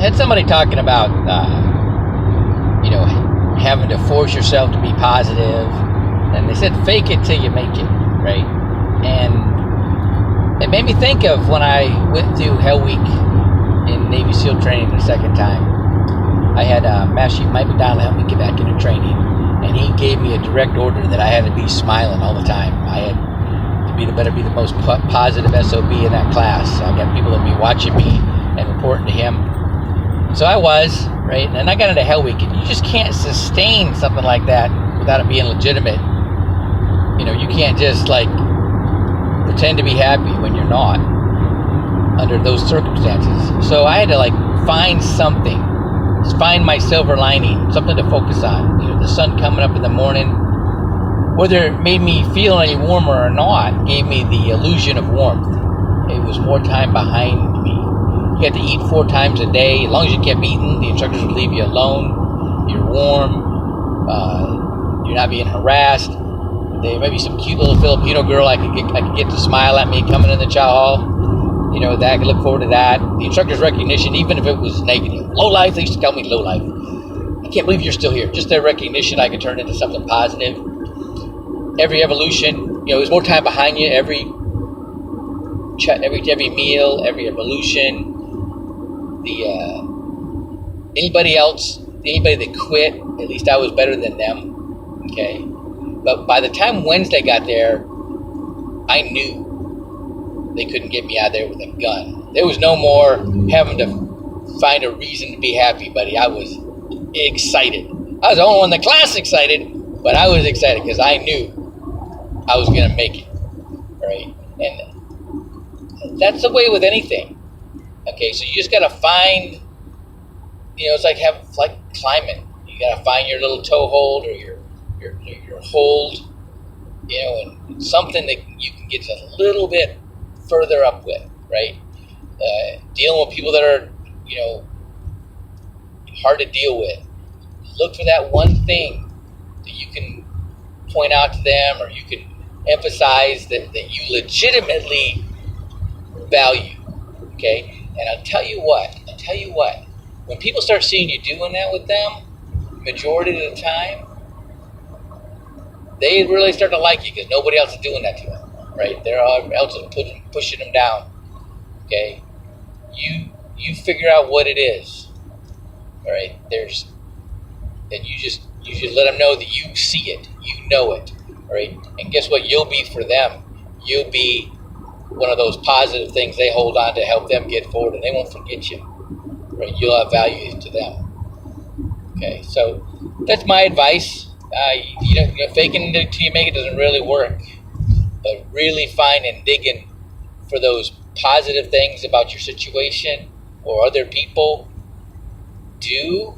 had somebody talking about, having to force yourself to be positive, and they said fake it till you make it, right? And it made me think of when I went through Hell Week in Navy SEAL training the second time. I had Master Chief Mike McDonald help me get back into training, and he gave me a direct order that I had to be smiling all the time. I had to be the most positive SOB in that class. I got people that would be watching me and reporting to him. So I was, right? And then I got into Hell Week, and you just can't sustain something like that without it being legitimate. You can't just pretend to be happy when you're not under those circumstances. So I had to find something, find my silver lining, something to focus on. The sun coming up in the morning, whether it made me feel any warmer or not, gave me the illusion of warmth. It was more time behind me. You had to eat 4 times a day. As long as you kept eating, the instructors would leave you alone. You're warm. You're not being harassed. There may be some cute little Filipino girl I could get to smile at me coming in the chow hall. That I could look forward to that. The instructor's recognition, even if it was negative. Low life, they used to tell me low life. I can't believe you're still here. Just their recognition, I could turn into something positive. Every evolution, there's more time behind you. Every meal, every evolution. Anybody that quit, at least I was better than them. Okay. But by the time Wednesday got there, I knew they couldn't get me out there with a gun. There was no more having to find a reason to be happy, buddy. I was excited. I was the only one in the class excited, but I was excited because I knew I was going to make it, right? And that's the way with anything. Okay, so you just got to find, it's like climbing. You got to find your little toe hold or your hold, and something that you can get a little bit further up with, right? Dealing with people that are, hard to deal with. Look for that one thing that you can point out to them, or you can emphasize that you legitimately value, okay? And I'll tell you what, when people start seeing you doing that with them, majority of the time, they really start to like you because nobody else is doing that to them, right? They're all else is pushing them down, okay? You figure out what it is, all right? And you just let them know that you see it, you know it, all right? And guess what? You'll be for them. You'll be one of those positive things they hold on to help them get forward, and they won't forget you, right? You'll have value to them. Okay, so that's my advice. Faking it till you make it doesn't really work, but really finding, digging for those positive things about your situation or other people do,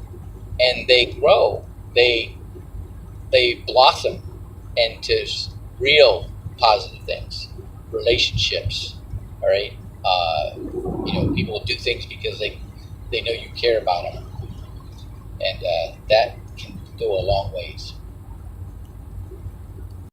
and they grow. They blossom into real positive things. Relationships, all right? People will do things because they know you care about them, and that can go a long ways.